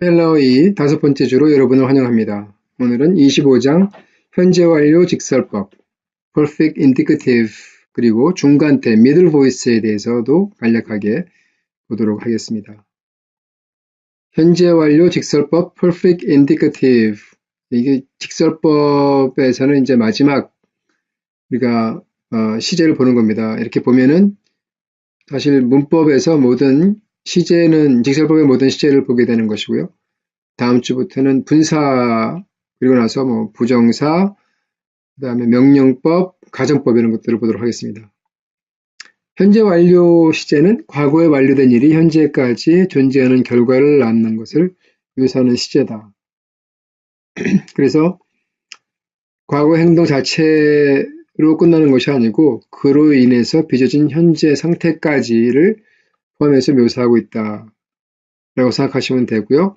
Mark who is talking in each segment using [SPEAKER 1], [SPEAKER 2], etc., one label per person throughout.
[SPEAKER 1] 헬러의 다섯 번째 주로 여러분을 환영합니다. 오늘은 25장 현재 완료 직설법, perfect indicative, 그리고 중간태, middle voice에 대해서도 간략하게 보도록 하겠습니다. 현재 완료 직설법, perfect indicative. 이게 직설법에서는 이제 마지막 우리가 시제를 보는 겁니다. 이렇게 보면은 사실 문법에서 모든 시제는 직설법의 모든 시제를 보게 되는 것이고요. 다음 주부터는 분사, 그리고 나서 부정사, 그 다음에 명령법, 가정법 이런 것들을 보도록 하겠습니다. 현재 완료 시제는 과거에 완료된 일이 현재까지 존재하는 결과를 낳는 것을 묘사하는 시제다. 그래서 과거 행동 자체로 끝나는 것이 아니고 그로 인해서 빚어진 현재 상태까지를 포함해서 묘사하고 있다 라고 생각하시면 되고요.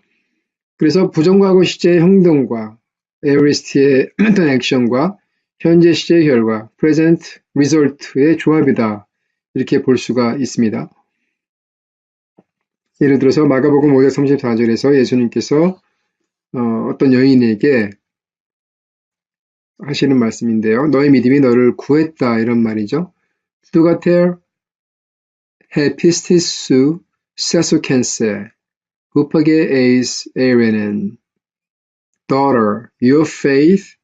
[SPEAKER 1] 그래서 부정과거 시제의 행동과 aorist의 어떤 액션과 현재 시제의 결과 present result의 조합이다. 이렇게 볼 수가 있습니다. 예를 들어서 마가복음 5장 34절에서 예수님께서 어떤 여인에게 하시는 말씀인데요. 너의 믿음이 너를 구했다 이런 말이죠. Thugater hepistis sesukense upage eis erenen Daughter, your faith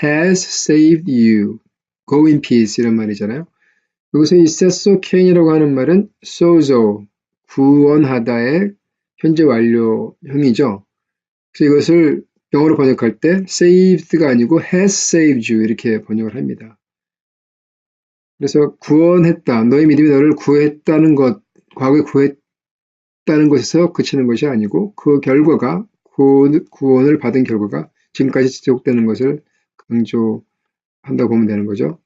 [SPEAKER 1] has saved you. Go in peace 이런 말이잖아요. 여기서 이 세소케인이라고 하는 말은 sozo, 구원하다의 현재 완료형이죠. 그래서 이것을 영어로 번역할 때 saved가 아니고 has saved you 이렇게 번역을 합니다. 그래서 구원했다, 너의 믿음이 너를 구했다는 것, 과거에 구했다는 것에서 그치는 것이 아니고 그 결과가 구원을 받은 결과가 지금까지 지속되는 것을 강조한다고 보면 되는 거죠.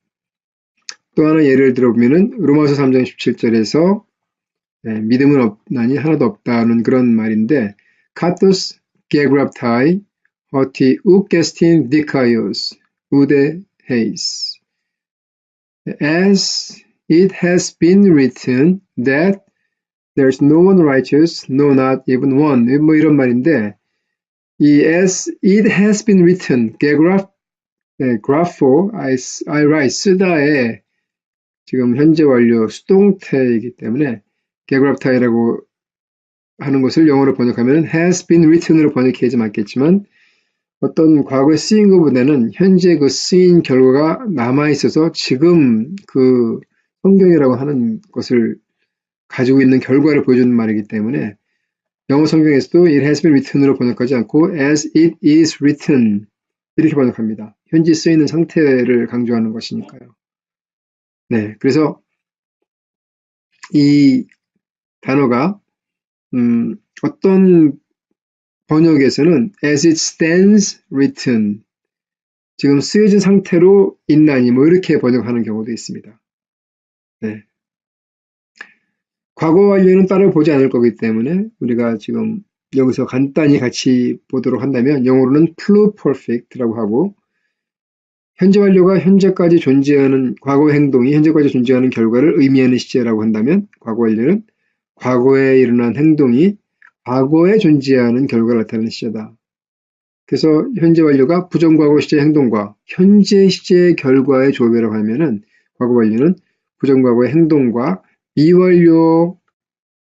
[SPEAKER 1] 또 하나 예를 들어보면은 로마서 3장 17절에서 믿음은 없나니 하나도 없다는 그런 말인데 카토스 게그랍타이 허티 우게스틴 디카이오스 우데 헤이스 As it has been written that there's no one righteous, no not even one 이런 말인데 이 as it has been written, grapho, I write, 쓰다에 지금 현재 완료 수동태이기 때문에 geographi라고 하는 것을 영어로 번역하면 has been written으로 번역해야지 맞겠지만 어떤 과거에 쓰인 것보다는 현재 그 쓰인 결과가 남아있어서 지금 그 성경이라고 하는 것을 가지고 있는 결과를 보여주는 말이기 때문에 영어 성경에서도 it has been written으로 번역하지 않고 as it is written 이렇게 번역합니다. 현재 쓰이는 상태를 강조하는 것이니까요. 네, 그래서 이 단어가 어떤 번역에서는 as it stands written 지금 쓰여진 상태로 있나니 이렇게 번역하는 경우도 있습니다. 네. 과거 완료는 따로 보지 않을 거기 때문에 우리가 지금 여기서 간단히 같이 보도록 한다면 영어로는 pluperfect라고 하고 현재 완료가 현재까지 존재하는 과거 행동이 현재까지 존재하는 결과를 의미하는 시제라고 한다면 과거 완료는 과거에 일어난 행동이 과거에 존재하는 결과를 나타내는 시제다. 그래서 현재 완료가 부정과거 시제 행동과 현재 시제 결과의 조합이라고 하면은 과거 완료는 부정과거의 행동과 미완료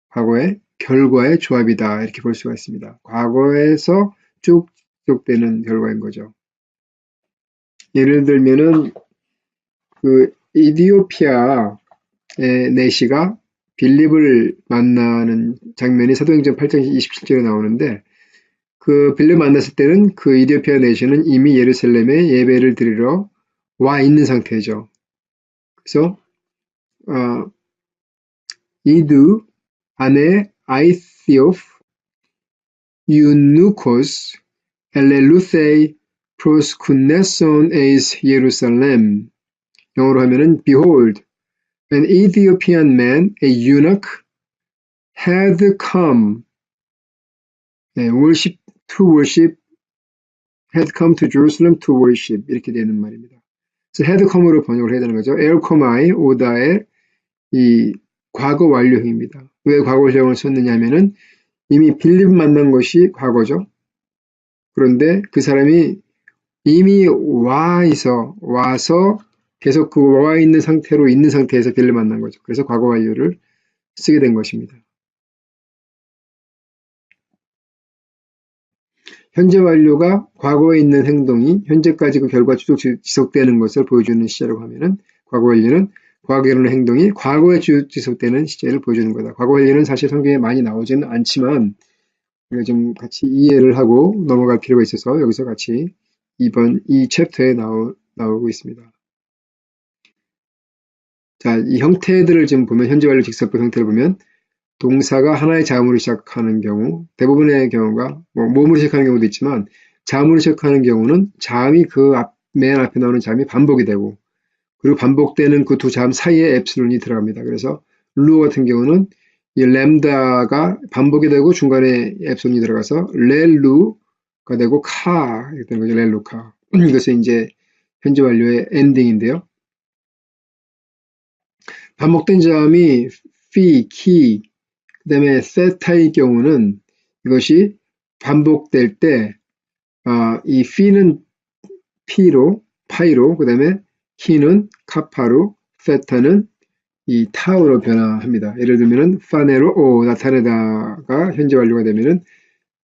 [SPEAKER 1] 과거의 결과의 조합이다. 이렇게 볼 수가 있습니다. 과거에서 쭉 지속되는 결과인 거죠. 예를 들면은 그 이디오피아의 내시가 빌립을 만나는 장면이 사도행전 8장 27절에 나오는데 그 빌립 만났을 때는 그 이디오피아 내시는 이미 예루살렘에 예배를 드리러 와 있는 상태죠. 그래서 이두 아내 아이시오프 유누코스 엘렐루세이 프로스쿠네손 에이스 예루살렘 영어로 하면은 Behold, an Ethiopian man, a eunuch, had come had come to Jerusalem to worship 이렇게 되는 말입니다. 그래서 had come으로 번역을 해야 되는 거죠. 엘코마이 오다의 이 과거 완료형입니다. 왜 과거 완료형을 썼느냐 하면은 이미 빌립 만난 것이 과거죠. 그런데 그 사람이 이미 와서 계속 그 와 있는 상태로 있는 상태에서 빌립 만난 거죠. 그래서 과거 완료를 쓰게 된 것입니다. 현재 완료가 과거에 있는 행동이 현재까지 그 결과 쭉 지속되는 것을 보여주는 시제라고 하면은 과거 완료는 과거에 일어난 행동이 과거에 지속되는 시제를 보여주는 거다. 과거 완료는 사실 성경에 많이 나오지는 않지만 우리가 좀 같이 이해를 하고 넘어갈 필요가 있어서 여기서 같이 이 챕터에 나오고 있습니다. 자, 이 형태들을 좀 보면 현재 완료 직설법 형태를 보면 동사가 하나의 자음으로 시작하는 경우, 대부분의 경우가 몸으로 시작하는 경우도 있지만 자음으로 시작하는 경우는 자음이 맨 앞에 나오는 자음이 반복이 되고 그리고 반복되는 그 두 자음 사이에 엡실론이 들어갑니다. 그래서 루어 같은 경우는 이 램다가 반복이 되고 중간에 엡실론이 들어가서 렐루가 되고 카 이렇게 되는 거죠. 렐루카. 이것이 이제 현재 완료의 엔딩인데요. 반복된 자음이 피, 키, 그 다음에 세타의 경우는 이것이 반복될 때, 이 피는 피로, 파이로, 그 다음에 키는 카파로, 세타는 이 타우로 변화합니다. 예를 들면은 파네로 나타내다가 현재 완료가 되면은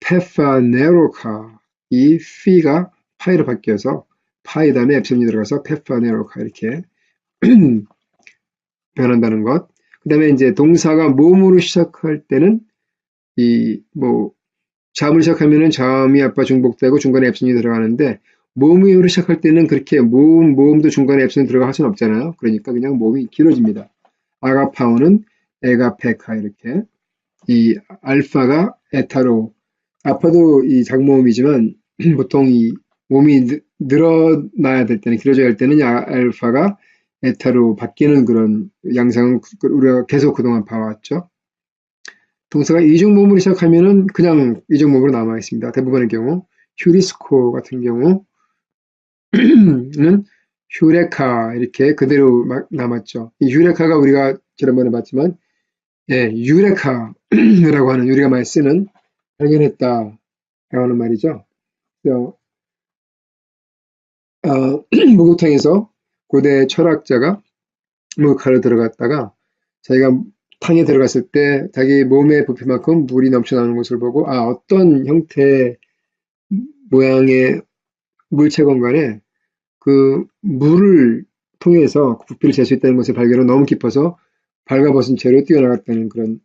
[SPEAKER 1] 페파네로카 이 피가 파이로 바뀌어서 파이 다음에 엡실론이 들어가서 페파네로카 이렇게 변한다는 것. 그 다음에 이제 동사가 몸으로 시작할 때는 자음으로 시작하면은 자음이 아빠 중복되고 중간에 엡실론이 들어가는데 모음으로 시작할 때는 그렇게 모음도 중간에 엡실론이 들어갈 수는 없잖아요. 그러니까 그냥 모음이 길어집니다. 아가파오는 에가페카 이렇게 이 알파가 에타로 아파도 이 작모음이지만 보통 이 몸이 늘어나야 될 때는 길어져야 할 때는 알파가 에타로 바뀌는 그런 양상은 우리가 계속 그동안 봐왔죠. 동사가 이중모음으로 시작하면은 그냥 이중모음으로 남아 있습니다. 대부분의 경우 휴리스코 같은 경우는 휴레카 이렇게 그대로 남았죠. 이 휴레카가 우리가 지난번에 봤지만 유레카라고 하는 우리가 많이 쓰는 발견했다라고 하는 말이죠. 목욕탕에서 고대 철학자가 목욕하러 들어갔다가 자기가 탕에 들어갔을 때 자기 몸의 부피만큼 물이 넘쳐나오는 것을 보고 어떤 형태의 모양의 물체건 간에 그 물을 통해서 부피를 잴 수 있다는 것을 발견하고 너무 깊어서 발가벗은 채로 뛰어나갔다는 그런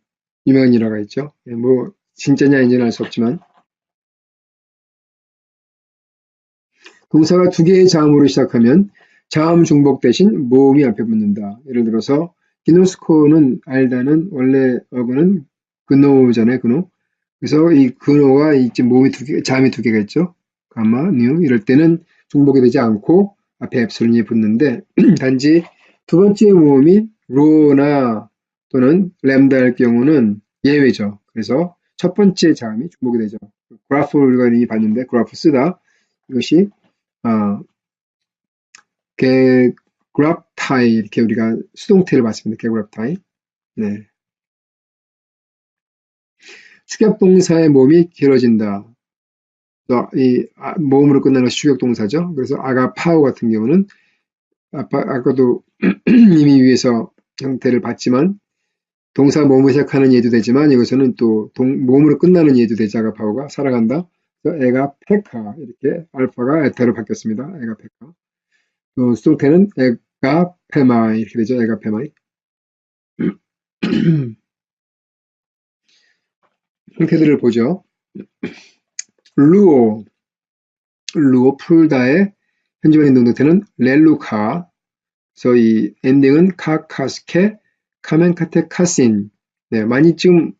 [SPEAKER 1] 유명한 일화가 있죠. 진짜냐 아닌지는 알 수 없지만 동사가 두 개의 자음으로 시작하면 자음 중복 대신 모음이 앞에 붙는다. 예를 들어서 기노스코는 알다는 원래 어근은 근호잖아요. 근호. 그래서 이 근호가 모음이 자음이 두 개가 있죠. 가마, 뉴 이럴 때는 중복이 되지 않고 앞에 엡실론이 붙는데 단지 두 번째 모음이 로나 또는 램다일 경우는 예외죠. 그래서 첫 번째 자음이 중복이 되죠. 그래프 우리가 이미 봤는데 그래프 쓰다 이것이 개그랍타이 이렇게 우리가 수동태를 봤습니다. 개그랍타이. 네. 축약동사의 몸이 길어진다. 모음으로 끝나는 것이 축약동사죠. 그래서 아가파우 같은 경우는 아까도 이미 위에서 형태를 봤지만 동사 모음을 시작하는 예도 되지만 이것은 또 모음으로 끝나는 예도 되지 아가파우가 살아간다. 에가페카 이렇게 알파가 에타로 바뀌었습니다. 에가페카. 또 수동태는 에가페마이 이렇게 되죠. 에가페마이. 형태들을 보죠. 루오 풀다의 현지만 있는 동태는 렐루카. 그래서 이 엔딩은 카카스케, 카멘카테 카신. 네, 많이 좀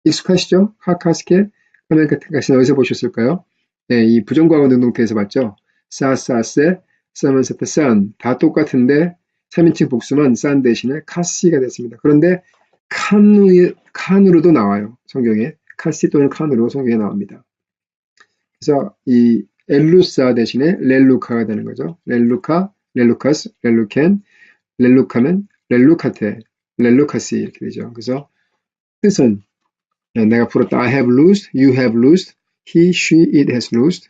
[SPEAKER 1] 익숙하시죠? 카카스케, 카멘카테 카신 어디서 보셨을까요? 네, 이 부정과거 능동태에서 봤죠? 사사세, 사면세테 산. 다 똑같은데 3인칭 복수만 산 대신에 카시가 됐습니다. 그런데 칸으로도 나와요. 성경에. 카시 또는 칸으로 성경에 나옵니다. 그래서 이 엘루사 대신에 렐루카가 되는 거죠. 렐루카, 렐루카스, 렐루켄, 렐루카는 렐루카테, 렐루카시 이렇게 되죠. 그래서 뜻은 내가 풀었다. I have lost, you have lost, he, she, it has lost,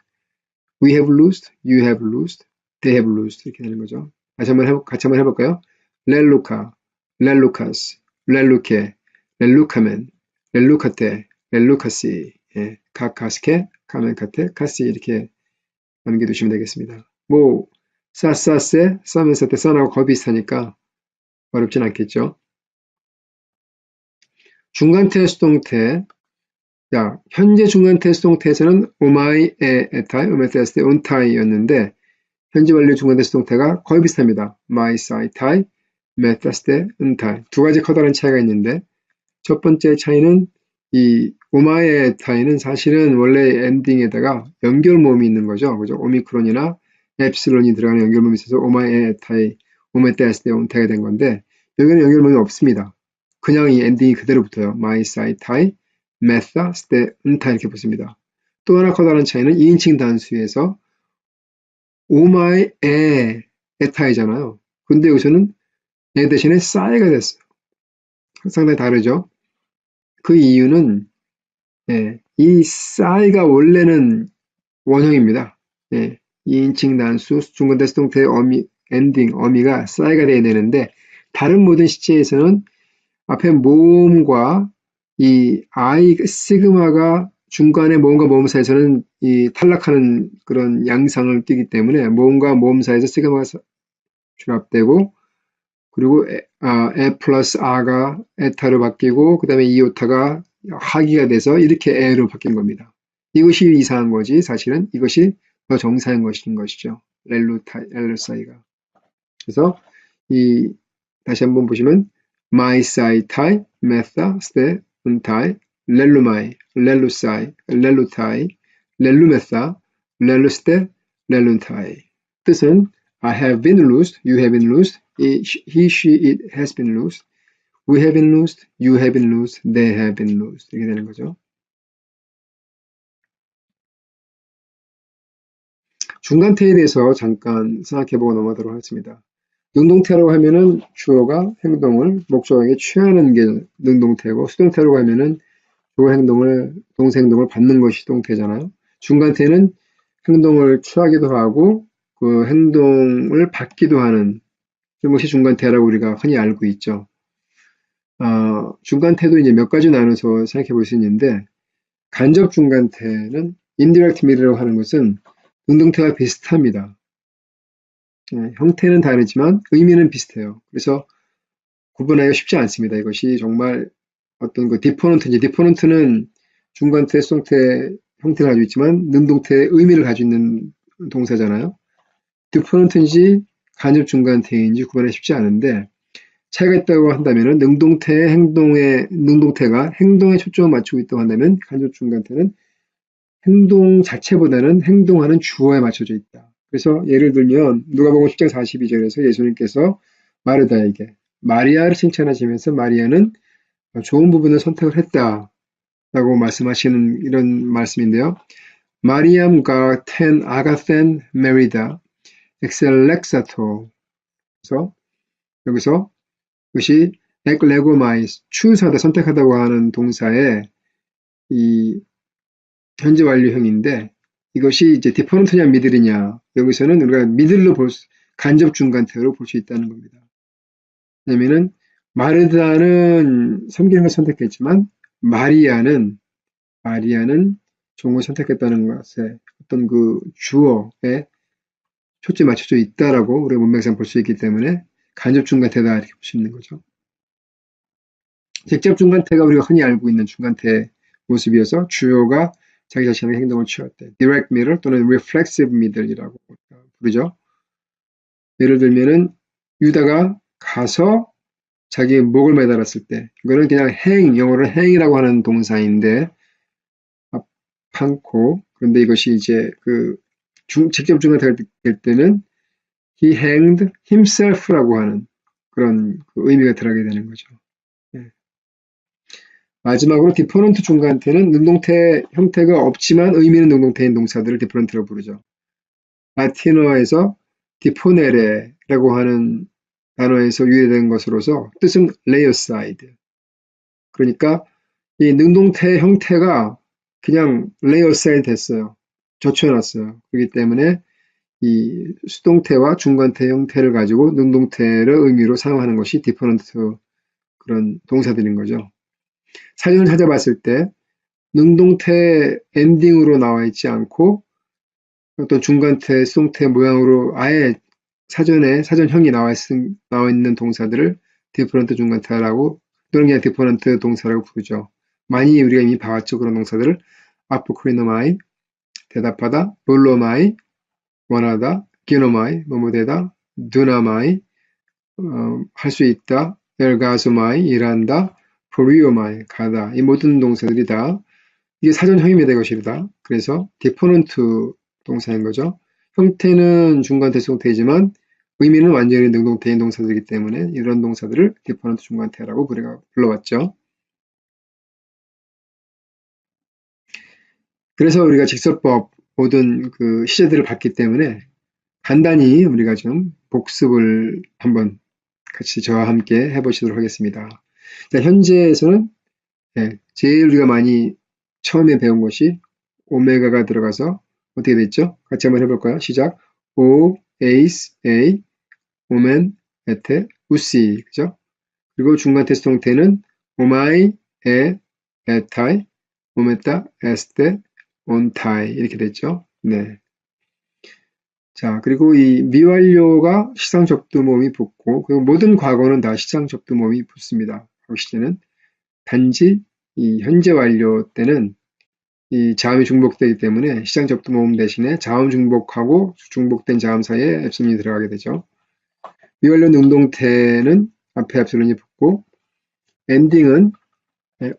[SPEAKER 1] we have lost, you have lost, they have lost 이렇게 되는 거죠. 같이 한번 해볼까요? 렐루카, 렐루카스, 렐루케, 렐루카멘, 렐루카테, 렐루카시, 예, 카카스케, 카멘카테, 카시 이렇게 남겨두시면 되겠습니다. 뭐 싸싸세, 싸면서때 싸나고 거의 비슷하니까 어렵진 않겠죠. 중간태 수동태. 자, 현재 중간태 수동태에서는 오마이, 에타이, 오메테스테, 온타이였는데 현재 완료 중간태 수동태가 거의 비슷합니다. 마이, 사이, 타이, 메테스테, 은타이. 두 가지 커다란 차이가 있는데 첫 번째 차이는 이 오마이, 에타이는 사실은 원래 엔딩에다가 연결모음이 있는 거죠. 그죠? 오미크론이나 엡실론이 들어가는 연결모음이 있어서 오마이, 에타이, 오메테스테, 온타이가 된 건데 여기는 연결모음이 없습니다. 그냥 이 엔딩이 그대로 붙어요. 마이, 사이, 타이, 메타, 스테, 은타 이렇게 붙습니다. 또 하나 커다란 차이는 2인칭 단수에서 오마이, 에타이잖아요. 근데 여기서는 에 대신에 싸이가 됐어요. 상당히 다르죠. 그 이유는 이 싸이가 원래는 원형입니다. 2인칭 단수, 중간대 수동태 엔딩, 어미가 싸이가 돼야 되는데 다른 모든 시제에서는 앞에 모음과 이 I, 시그마가 중간에 모음과 모음 사이에서는 이 탈락하는 그런 양상을 띠기 때문에 모음과 모음 사이에서 시그마가 결합되고 그리고 에 플러스 R가 에타로 바뀌고 그 다음에 이오타가 하기가 돼서 이렇게 에로 바뀐 겁니다. 이것이 이상한 거지 사실은 이것이 더 정상인 것이죠. 렐루사이가. 그래서 다시 한번 보시면 마이, 사이, 타이, 메타, 스테, 은타이, 렐루마이, 렐루사이, 렐루타이, 렐루메타, 렐루스테, 렐룬타이. 뜻은 I have been loosed, you have been loosed, he, she, it has been loosed, we have been loosed, you have been loosed, they have been loosed 이렇게 되는 거죠. 중간태에 대해서 잠깐 생각해보고 넘어가도록 하겠습니다. 능동태라고 하면은 주어가 행동을 목적어에게 취하는 게 능동태고 수동태라고 하면은 주어 행동을 동사 행동을 받는 것이 수동태잖아요. 중간태는 행동을 취하기도 하고 그 행동을 받기도 하는 것이 중간태라고 우리가 흔히 알고 있죠. 중간태도 이제 몇 가지 나눠서 생각해 볼 수 있는데 간접 중간태는 indirect mid라고 하는 것은 능동태와 비슷합니다. 형태는 다르지만 의미는 비슷해요. 그래서 구분하기가 쉽지 않습니다. 이것이 정말 어떤 그 디포넌트는 중간태, 수동태 형태를 가지고 있지만 능동태의 의미를 가지고 있는 동사잖아요. 디포넌트인지 간접 중간태인지 구분하기 쉽지 않은데 차이가 있다고 한다면 능동태가 행동에 초점을 맞추고 있다고 한다면 간접 중간태는 행동 자체보다는 행동하는 주어에 맞춰져 있다. 그래서 예를 들면 누가복음 10장 42절에서 예수님께서 마르다에게 마리아를 칭찬하시면서 마리아는 좋은 부분을 선택을 했다라고 말씀하시는 이런 말씀인데요. 마리암과 텐 아가센 메리다 엑셀렉사토. 그래서 여기서 이것이 엑레고마이스 추수하다 선택하다고 하는 동사의 이 현재 완료형인데 이것이 이제 디퍼런트냐 미들이냐 여기서는 우리가 미들로 간접 중간태로 볼 수 있다는 겁니다. 왜냐면은 마르다는 섬기는 걸 선택했지만 마리아는 종을 선택했다는 것에 어떤 그 주어에 초점이 맞춰져 있다라고 우리가 문맥상 볼 수 있기 때문에 간접 중간태다 이렇게 볼 수 있는 거죠. 직접 중간태가 우리가 흔히 알고 있는 중간태 모습이어서 주어가 자기 자신의 행동을 취할 때 direct middle 또는 reflexive middle이라고 부르죠. 예를 들면은 유다가 가서 자기 목을 매달았을 때 이거는 그냥 영어로는 행이라고 하는 동사인데 판코 그런데 이것이 이제 그 직접 중간태가 될 때는 he hanged himself라고 하는 그런 그 의미가 들어가게 되는 거죠. 마지막으로 디퍼런트 중간태는 능동태 형태가 없지만 의미는 능동태인 동사들을 디퍼런트라고 부르죠. 라틴어에서 디포네레라고 하는 단어에서 유래된 것으로서 뜻은 lay aside. 그러니까 이 능동태 형태가 그냥 레이어 사이드 됐어요. 젖혀놨어요. 그렇기 때문에 이 수동태와 중간태 형태를 가지고 능동태를 의미로 사용하는 것이 디퍼런트 그런 동사들인 거죠. 사전을 찾아봤을 때 능동태 엔딩으로 나와 있지 않고 어떤 중간태, 수동태 모양으로 아예 사전에 사전형이 나와 있는 동사들을 디퍼런트 중간태라고 또는 그냥 디퍼런트 동사라고 부르죠. 많이 우리가 이미 봐왔죠. 그런 동사들을 아포크리노마이, 대답하다, 볼로마이, 원하다, 기노마이, 뭐뭐되다, 두나마이, 할 수 있다, 엘가소마이, 일한다, 포리오마이, 가다. 이 모든 동사들이 다 이게 사전형입니다. 이것이다. 그래서 디퍼런트 동사인 거죠. 형태는 중간태, 수동태이지만 의미는 완전히 능동태인 동사들이기 때문에 이런 동사들을 디퍼런트 중간태라고 우리가 불러왔죠. 그래서 우리가 직설법 모든 그 시제들을 봤기 때문에 간단히 우리가 좀 복습을 한번 같이 저와 함께 해보시도록 하겠습니다. 자, 현재에서는 제일 우리가 많이 처음에 배운 것이 오메가가 들어가서 어떻게 됐죠? 같이 한번 해볼까요? 시작. O, 에이스, A, 오멘, 에테, 우시. 그죠? 그리고 중간 테스트 형태는 오마이, 에타이, 오메타, 에스테, 온타이. 이렇게 됐죠? 네. 자, 그리고 이 미완료가 시상접두 모음이 붙고, 그리고 모든 과거는 다 시상접두 모음이 붙습니다. 과거 시제는. 단지 이 현재 완료 때는 이 자음이 중복되기 때문에 시장 접두 모음 대신에 자음 중복하고 중복된 자음 사이에 엡실론이 들어가게 되죠. 미완료 능동태는 앞에 엡실론이 붙고 엔딩은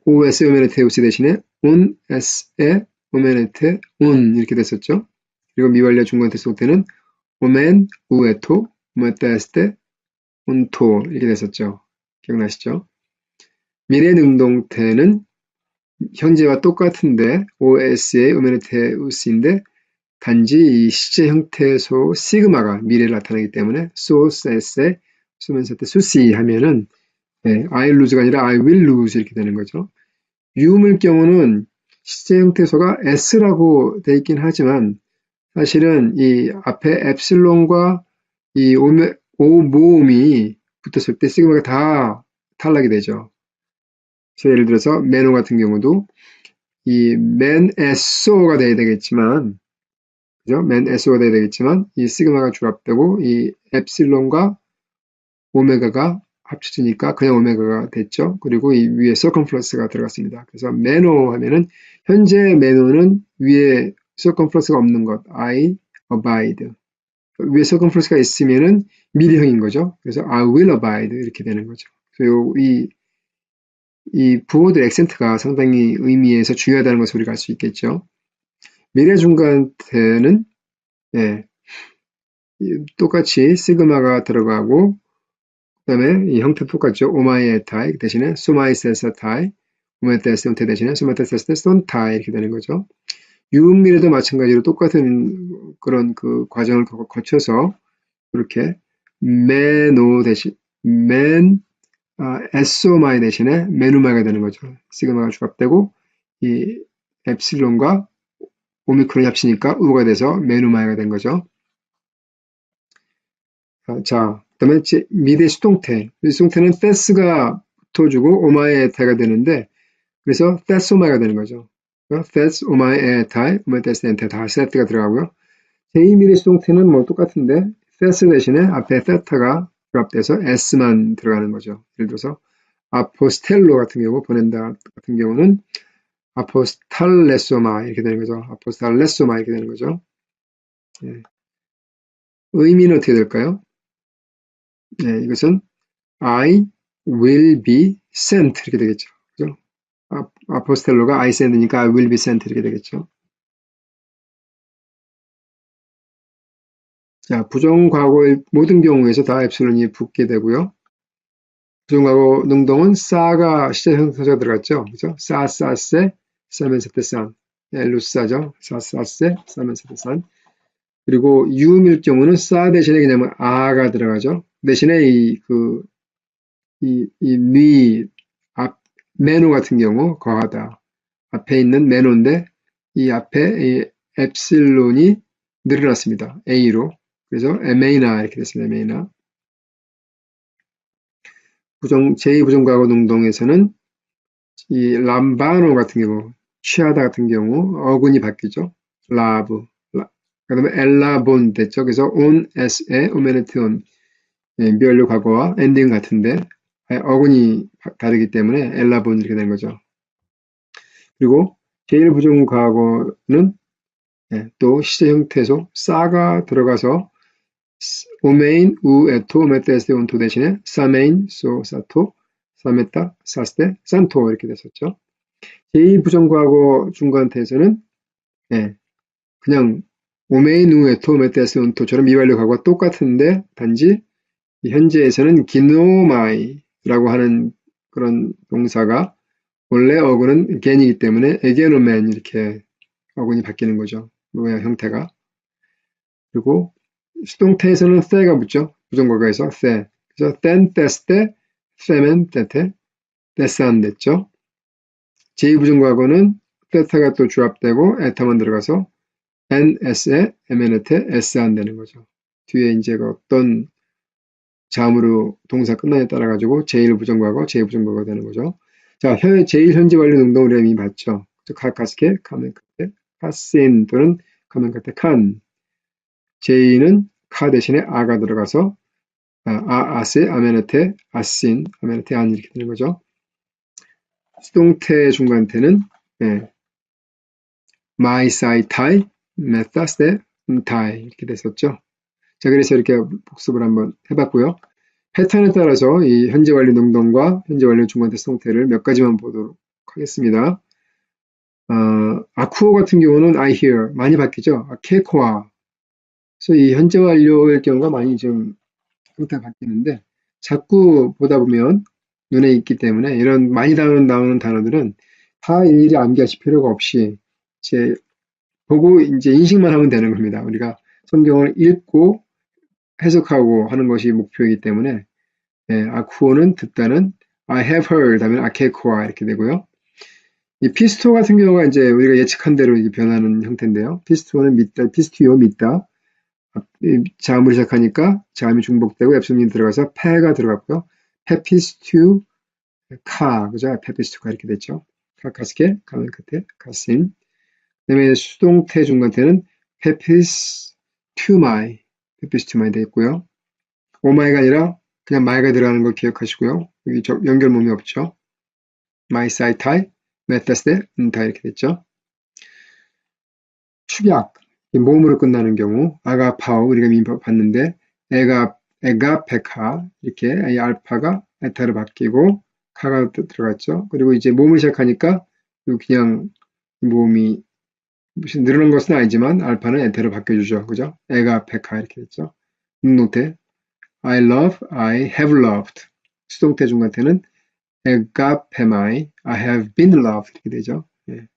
[SPEAKER 1] OS 오메네테 우시 대신에 온 S에 오메네테 온 이렇게 됐었죠. 그리고 미완료 중간태 수동태는 오멘 우에토 오메타 에스테 온토 이렇게 됐었죠. 기억나시죠? 미래 능동태는 현재와 똑같은데 OS의 오메네테우스인데 단지 이 시제 형태소 시그마가 미래를 나타내기 때문에 소세세 수면세테 수시 하면은 I lose가 아니라 I will lose 이렇게 되는 거죠. 유음일 경우는 시제 형태소가 S라고 돼 있긴 하지만 사실은 이 앞에 엡실론과 이 O 모음이 붙었을 때 시그마가 다 탈락이 되죠. 그래서 예를 들어서 매너 같은 경우도 이 맨 SO가 돼야 되겠지만, 그죠? 맨 SO가 돼야 되겠지만, 이 시그마가 주랍되고, 이 엡실론과 오메가가 합쳐지니까 그냥 오메가가 됐죠. 그리고 이 위에 서컴플러스가 들어갔습니다. 그래서 매노 하면은, 현재 매노는 위에 서컴플러스가 없는 것, I abide. 위에 서컴플러스가 있으면은 미래형인 거죠. 그래서 I will abide 이렇게 되는 거죠. 그리고 이 부호들 액센트가 상당히 의미에서 중요하다는 것을 우리가 알 수 있겠죠. 미래 중간태는 똑같이 시그마가 들어가고 그다음에 이 형태 똑같죠. 오마이에타이 대신에 소마이세사타이 오메테스 형태 대신에 소마테세스 손타이 이렇게 되는 거죠. 유음미래도 마찬가지로 똑같은 그런 그 과정을 거쳐서 이렇게 메노 대신 에소마이 대신에 메누마이가 되는 거죠. 시그마가 주합되고 이 엡실론과 오미크론이 합치니까 우가 돼서 메누마이가 된 거죠. 자, 그 다음에 미래 수동태. 수동태는 테스가 붙어주고 오마이에타이가 되는데 그래서 테스오마이가 되는 거죠. 테스 오마이에타이, 오마이테스 엔테 다 세트가 들어가고요. 제2미래 수동태는 뭐 똑같은데 테스 대신에 앞에 테타가 결합돼서 s만 들어가는 거죠. 예를 들어서 아포스텔로 같은 경우 보낸다 같은 경우는 아포스탈레소마 이렇게 되는 거죠. 아포스탈레소마 이렇게 되는 거죠. 의미는 어떻게 될까요? 이것은 I will be sent 이렇게 되겠죠. 그죠? 아포스텔로가 I send니까 I will be sent 이렇게 되겠죠. 자, 부정과거의 모든 경우에서 다 엡실론이 붙게 되고요. 부정과거 능동은 싸가 시제 형태가 들어갔죠. 그죠? 싸세, 싸면세테산. 루싸죠. 싸세, 싸면세테산. 그리고 유음일 경우는 싸 대신에 그냥 아가 들어가죠. 대신에 미, 매노 같은 경우 거하다. 앞에 있는 매노인데 이 앞에 이 엡실론이 늘어났습니다. A로. 그래서 에메이나 이렇게 됐습니다. 에메이나. 제2부정과거 능동에서는 이 람바노 같은 경우, 취하다 같은 경우 어근이 바뀌죠. 라브. 그다음에 엘라본 됐죠. 그래서 on, as에, 오메네트 on. 예, 미완료 과거와 엔딩 같은데 어근이 다르기 때문에 엘라본 이렇게 된 거죠. 그리고 제1부정과거는 예, 또 시제 형태소 싸가 들어가서 오메인, 우, 에토, 메테스테, 온토 대신에 사메인, 소, 사토, 사메타, 사스테, 산토 이렇게 됐었죠. 제2부정과거 중간태에서는 예, 그냥 오메인, 우, 에토, 메테스테, 온토처럼 미완료 과거가 똑같은데 단지 현재에서는 기노마이라고 하는 그런 동사가 원래 어근은 겐이기 때문에 에게노맨 이렇게 어근이 바뀌는 거죠. 모양 형태가. 그리고 수동태에서는 the가 붙죠. 부정과거에서 the. 그래서 then, 뗐을 때, the면 때태, 뗐안 됐죠. 제2부정과거는 때타가 또 주합되고 에타만 들어가서 ns에 mn에 s안 되는 거죠. 뒤에 이제 어떤 자음으로 동사 끝나냐에 따라 가지고 제1부정과거, 제2부정과거 되는 거죠. 자, 제1현재 완료 능동 우리가 이미 봤죠. 카스케, 카멘 카테, 카신 또는 카멘 카테 칸. 제2는 카 대신에 아가 들어가서 아세, 아메네테, 아신, 아메네테 안 이렇게 되는 거죠. 수동태 중간태는 예, 마이, 사이, 타이, 메타스테, 타이 이렇게 됐었죠. 자, 그래서 이렇게 복습을 한번 해봤고요. 패턴에 따라서 이 현재 완료 능동과 현재 완료 중간태 수동태를 몇 가지만 보도록 하겠습니다. 아쿠어 같은 경우는 I hear 많이 바뀌죠. 케코아. 그래서 이 현재 완료의 경우가 많이 좀 형태가 바뀌는데 자꾸 보다 보면 눈에 익기 때문에 이런 많이 나오는 단어들은 다 일일이 암기하실 필요가 없이 이제 보고 이제 인식만 하면 되는 겁니다. 우리가 성경을 읽고 해석하고 하는 것이 목표이기 때문에 아쿠어는 듣다는 I have heard 하면 아케코아 이렇게 되고요. 이 피스토 같은 경우가 이제 우리가 예측한 대로 변하는 형태인데요. 피스토는 믿다, 피스티오 믿다. 자음으로 시작하니까 자음이 중복되고 엡슨이 들어가서 페가 들어갔고요. 페피스튜 카, 그죠? 페피스튜카 이렇게 됐죠. 카스케, 가면 끝에 카신. 그다음에 수동태 중간태는 페피스튜마이, 페피스튜마이 되겠고요. 오마이가 아니라 그냥 마이가 들어가는 걸 기억하시고요. 여기 연결mom이 없죠. 마이 사이 타이, 메타스테, 다 이렇게 됐죠. 축약, 모음으로 끝나는 경우 아가파오 우리가 이미 봤는데 에가페카 이렇게 이 알파가 에타로 바뀌고 카가 들어갔죠. 그리고 이제 모음을 시작하니까 그냥 모음이 무슨 늘어난 것은 아니지만 알파는 에타로 바뀌어주죠. 그죠? 에가페카 이렇게 됐죠. 눈노태 I love, I have loved. 수동태 중간태는 에가페마이, I have been loved 이렇게 되죠. 예.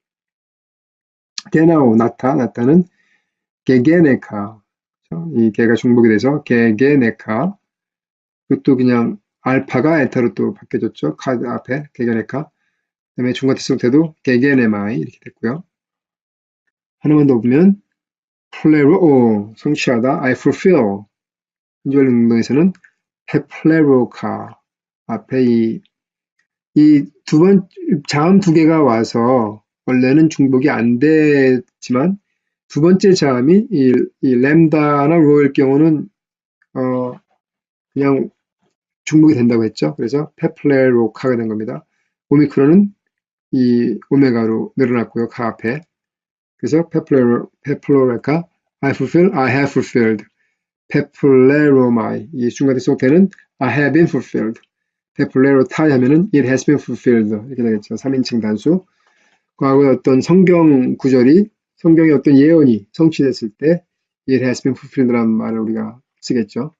[SPEAKER 1] 게나오 나타는 게게네카. 이 개가 중복이 돼서 게게네카. 그것도 그냥 알파가 에타로 또 바뀌어졌죠. 카드 앞에 게게네카. 그다음에 중간태 수동태도 게게네마이 이렇게 됐고요. 하나만 더 보면 플레로 성취하다 I fulfill. 현재 완료 능동에서는 페플레로카 앞에 이 자음 두 개가 와서 원래는 중복이 안 되지만 두 번째 자음이 이 램다나 로일 경우는 그냥 중복이 된다고 했죠. 그래서 페플레로카가 된 겁니다. 오미크론은 이 오메가로 늘어났고요. 카 앞에. 그래서 페플레로카 I fulfill, I have fulfilled. 페플레로마이 이 중간대 수동태는 I have been fulfilled. 페플레로타이 하면은 it has been fulfilled 이렇게 되겠죠. 3인칭 단수. 과거에 어떤 성경 구절이 성경의 어떤 예언이 성취됐을 때 it has been fulfilled라는 말을 우리가 쓰겠죠.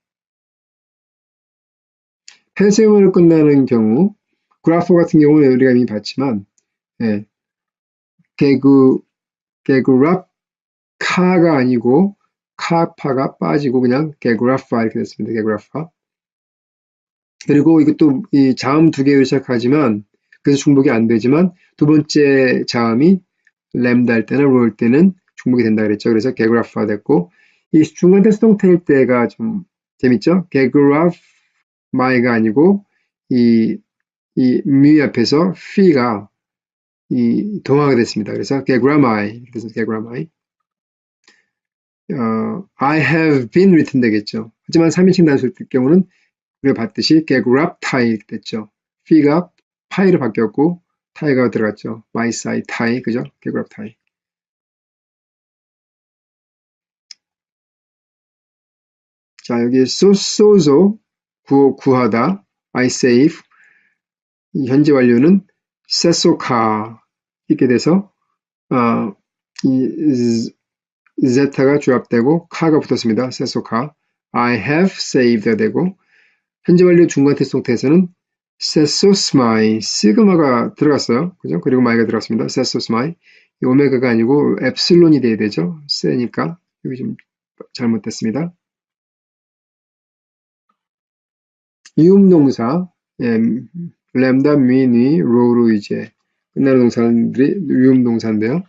[SPEAKER 1] 펜세문으로 끝나는 경우 그라포 같은 경우는 우리가 이미 봤지만 개그랍 카가 아니고 카파가 빠지고 그냥 개그라파 이렇게 됐습니다. 개그라파. 그리고 이것도 이 자음 두 개로 시작하지만 그래서 중복이 안 되지만 두 번째 자음이 램다 할 때나 롤 때는 중복이 된다 그랬죠. 그래서 게그라프가 됐고 이 중간대 수동태일 때가 좀 재밌죠. 게그라프 마이가 아니고 이 미 앞에서 피가 이 동화가 됐습니다. 그래서 게그라마이 그래서 게그라마이 I have been written 되겠죠. 하지만 3인칭 단수일 경우는 우리가 봤듯이 게그랍타이 됐죠. 피가 파이로 바뀌었고 타이가 들어갔죠. my side 타이 그죠? 게그랍타이. 자 여기 소소 구하다 I save 이 현재 완료는 세소카 이렇게 돼서 이 zeta가 주합되고 카가 붙었습니다. 세소카 I have saved 되고 현재 완료 중간 태송태에서는 세소스마이 시그마가 들어갔어요. 그죠? 그리고 마이가 들어갔습니다. 세소스마이 이 오메가가 아니고 엡실론이 돼야 되죠. 세니까 여기 좀 잘못됐습니다. 유음동사 예, 램다, 미니, 로로 이제 끝나는 동사들이 유음동사인데요.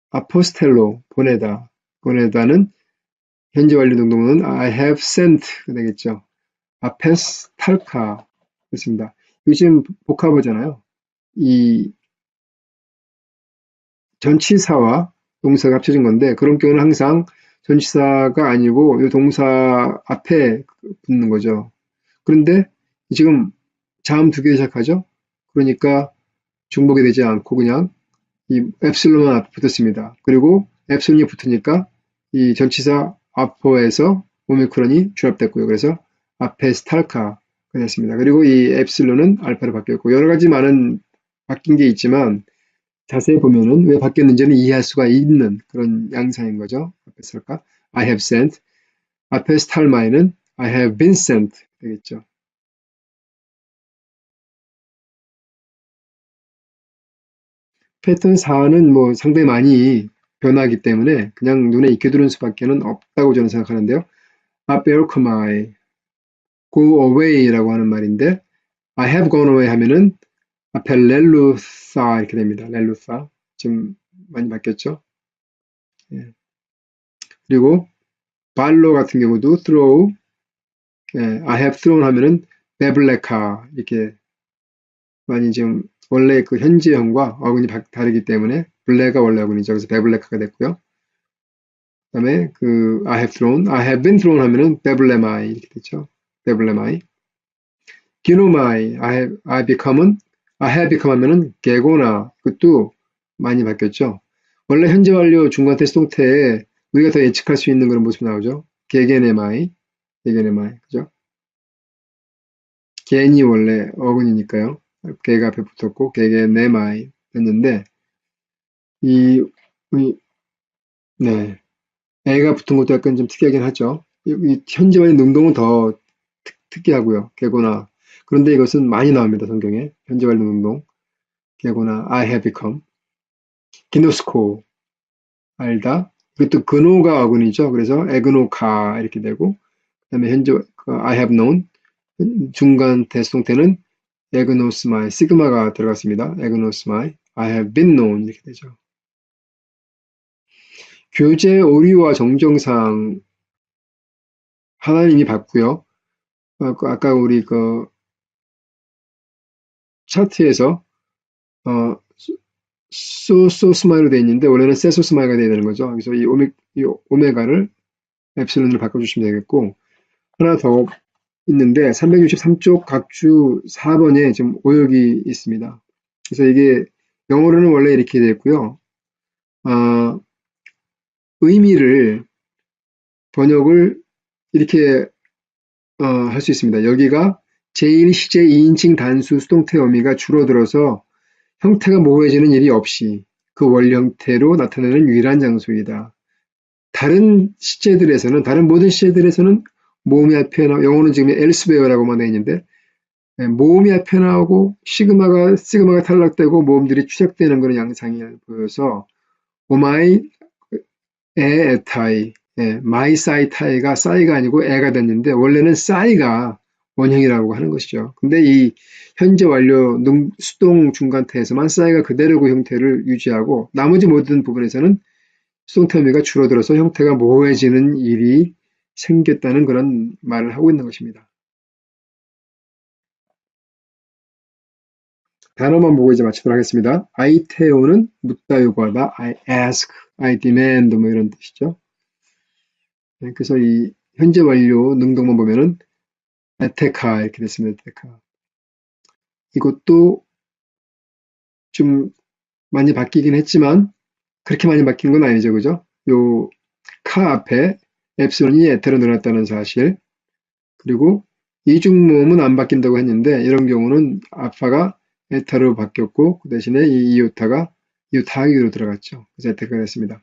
[SPEAKER 1] 아포스텔로 보내다 보내다는 현재 완료 동동은 I have sent 되겠죠. 아페스 탈카 됐습니다. 요즘 복합어잖아요. 이 전치사와 동사가 합쳐진 건데 그런 경우는 항상 전치사가 아니고 이 동사 앞에 붙는 거죠. 그런데 지금 자음 두 개 시작하죠. 그러니까 중복이 되지 않고 그냥 이 엡실론만 앞에 붙었습니다. 그리고 엡실론이 붙으니까 이 전치사 아포에서 오미크론이 주합됐고요. 그래서 앞에 스탈카가 됐습니다. 그리고 이 엡실론은 알파로 바뀌었고 여러 가지 많은 바뀐 게 있지만 자세히 보면은 왜 바뀌었는지는 이해할 수가 있는 그런 양상인 거죠. 앞에 스탈카 I have sent 앞에 스탈마이는 I have been sent 되겠죠. 패턴 4는 뭐 상당히 많이 변하기 때문에 그냥 눈에 익혀두는 수밖에는 없다고 저는 생각하는데요. 아베르코마이 go away라고 하는 말인데 I have gone away 하면은 앞에 렐루사 이렇게 됩니다. 렐루사 좀 많이 바뀌었죠. 예. 그리고 발로 같은 경우도 throw 예. I have thrown 하면은 베블레카 이렇게 많이 지금 원래 그 현재형과 어근이 다르기 때문에 블레가 원래 어근이죠. 그래서 베블레카가 됐고요. 그다음에 그 I have thrown, I have been thrown 하면은 베블레마이 이렇게 됐죠. 베블레마이. 기노마이, I become은 I have become 하면은 게고나 그것도 많이 바뀌었죠. 원래 현재 완료 중간 테스트 동태에 우리가 더 예측할 수 있는 그런 모습이 나오죠. 게게네마이, 게게네마이, 그죠? 겐이 원래 어근이니까요. 게가 앞에 붙었고 게게네마이 됐는데 이 네. 애가 붙은 것도 약간 좀 특이하긴 하죠. 이 현재와의 능동은 더 특이하고요. 개고나. 그런데 이것은 많이 나옵니다. 성경에. 현재와 능동. 개고나 I have become. 기노스코. 알다. 그것도 근호가 어근이죠. 그래서 에그노카 이렇게 되고 그다음에 현재 I have known. 중간 대수동태는 에그노스마이. 시그마가 들어갔습니다. 에그노스마이. I have been known 이렇게 되죠. 교재 오류와 정정상 하나님이 봤고요. 아까 우리 그 차트에서 소스마일로 되어 있는데 원래는 세소스마일가 되어야 되는 거죠. 그래서 이 오메가를 엡실론으로 바꿔주시면 되겠고 하나 더 있는데 363쪽 각주 4번에 지금 오역이 있습니다. 그래서 이게 영어로는 원래 이렇게 되어 있고요. 의미를 번역을 이렇게 할 수 있습니다. 여기가 제1 시제 2인칭 단수 수동태 어미가 줄어들어서 형태가 모호해지는 일이 없이 그 원 형태로 나타내는 유일한 장소이다. 다른 시제들에서는 다른 모든 시제들에서는 모음이 앞에 나오고 영어는 지금 elsewhere라고만 되어 있는데 모음이 앞에 나오고 시그마가 탈락되고 모음들이 추적되는 그런 양상이 보여서 오마이 에타이 마이 사이 타이가 싸이가 아니고 에가 됐는데 원래는 싸이가 원형이라고 하는 것이죠. 근데 이 현재 완료 수동 중간태에서만 싸이가 그대로 그 형태를 유지하고 나머지 모든 부분에서는 수동태 의미가 줄어들어서 형태가 모호해지는 일이 생겼다는 그런 말을 하고 있는 것입니다. 단어만 보고 이제 마치도록 하겠습니다. I 태오는 묻다 요구하다, I ask, I demand 뭐 이런 뜻이죠. 네, 그래서 이 현재 완료 능동만 보면은 에테카 이렇게 됐습니다. 에테카. 이것도 좀 많이 바뀌긴 했지만 그렇게 많이 바뀐 건 아니죠. 그죠? 요 카 앞에 엡실론이 에테로 늘어났다는 사실, 그리고 이중모음은 안 바뀐다고 했는데 이런 경우는 알파가 에타로 바뀌었고 그 대신에 이 이오타가 이오타 하기로 들어갔죠. 그래서 에테가 됐습니다.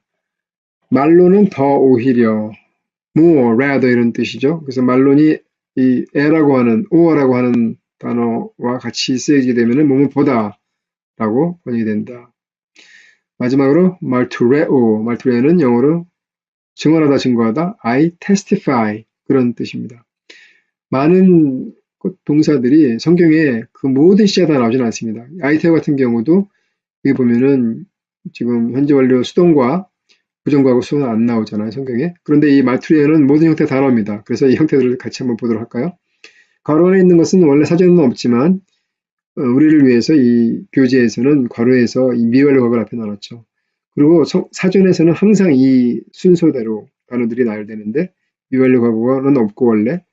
[SPEAKER 1] 말로는 더 오히려 more, rather 이런 뜻이죠. 그래서 말론이 이 에라고 하는 or라고 하는 단어와 같이 쓰여지게 되면 뭐뭐 보다 라고 번역이 된다. 마지막으로 말투레는 영어로 증언하다, 증거하다, I testify 그런 뜻입니다. 많은 동사들이 성경에 그 모든 시제가 다 나오지는 않습니다. 아이테오 같은 경우도 여기 보면은 지금 현재 완료 수동과 부정과거 수동은 안 나오잖아요, 성경에. 그런데 이 말투리에는 모든 형태가 다 나옵니다. 그래서 이 형태들을 같이 한번 보도록 할까요? 괄호 안에 있는 것은 원래 사전에는 없지만 우리를 위해서 이 교재에서는 괄호에서 이 미완료 과거를 앞에 나눴죠. 그리고 사전에서는 항상 이 순서대로 단어들이 나열되는데 미완료 과거는 없고 원래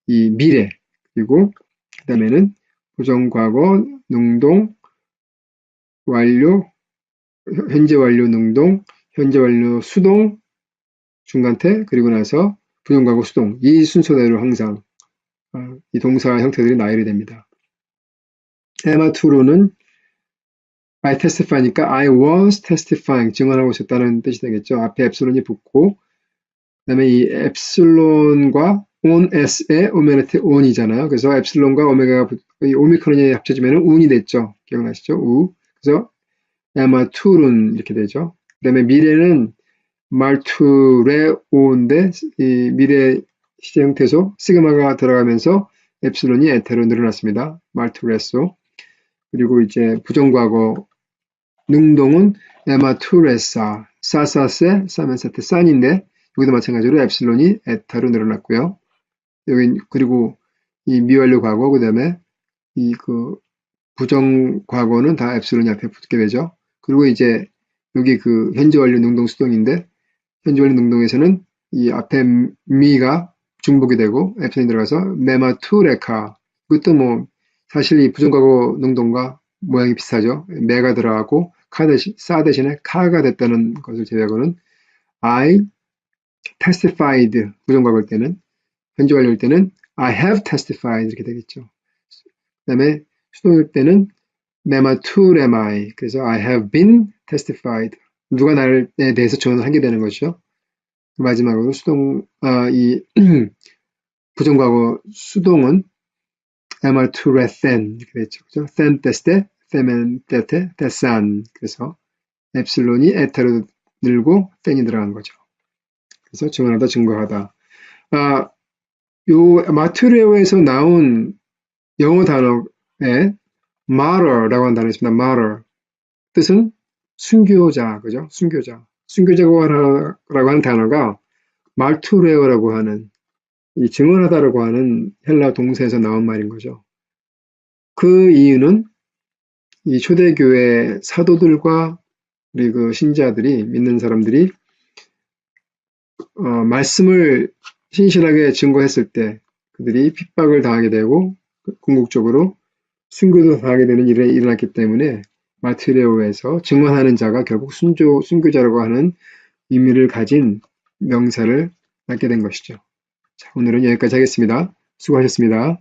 [SPEAKER 1] 이 미래, 그리고 그 다음에는 부정과거, 능동, 완료, 현재 완료 능동, 현재 완료 수동, 중간태, 그리고 나서 부정과거 수동, 이 순서대로 항상 이 동사 형태들이 나열이 됩니다. 에마2로는 I testify니까 I was testifying, 증언하고 있었다는 뜻이 되겠죠. 앞에 엡실론이 붙고, 그 다음에 이 엡실론과 on s의 오메가트 on이잖아요. 그래서 엡실론과 오메가가 이 오미크론이 합쳐지면 운이 됐죠. 기억나시죠? 우. 그래서 에마2론 이렇게 되죠. 그 다음에 미래는 말투레오인데 이 미래 시제 형태소 시그마가 들어가면서 엡실론이 에테로 늘어났습니다. 말투레소. 그리고 이제 부정과거 능동은 에마투레사, 사사세, 사멘사테, 산인데 여기도 마찬가지로 엡실론이 에타로 늘어났고요. 여기 그리고 이 미완료 과거 그다음에 이 그 부정 과거는 다 엡실론이 앞에 붙게 되죠. 그리고 이제 여기 그 현재 완료 능동 수동인데 현재 완료 능동에서는 이 앞에 미가 중복이 되고 엡실론이 들어가서 메마투레카. 이것도 뭐 사실 이 부정 과거 능동과 모양이 비슷하죠. 메가 들어가고 사 대신에 카가 됐다는 것을 제외하고는 I testified 부정과거일 때는 현재 완료일 때는 I have testified 이렇게 되겠죠. 그 다음에 수동일 때는 메마투레마이 그래서 I have been testified 누가 나에 대해서 증언을 하게 되는 것이죠. 마지막으로 이 부정과거 수동은 에마투레센 이렇게 됐죠. 그죠? 센 테스테 세멘 테테 테산 그래서 엡실론이 에테로 늘고 센이 들어간 거죠. 그래서 증언하다, 증거하다. 요 마투레오에서 나온 영어 단어에 martyr라고 하는 단어가 있습니다. martyr. 뜻은 순교자, 그죠? 순교자. 순교자라고 하는 단어가 말투레오라고 하는 이 증언하다라고 하는 헬라 동사에서 나온 말인 거죠. 그 이유는 이 초대교회 사도들과 그리고 신자들이 믿는 사람들이 말씀을 신실하게 증거했을 때 그들이 핍박을 당하게 되고 궁극적으로 순교도 당하게 되는 일이 일어났기 때문에 마트레오에서 증언하는 자가 결국 순교자라고 하는 의미를 가진 명사를 낳게 된 것이죠. 자, 오늘은 여기까지 하겠습니다. 수고하셨습니다.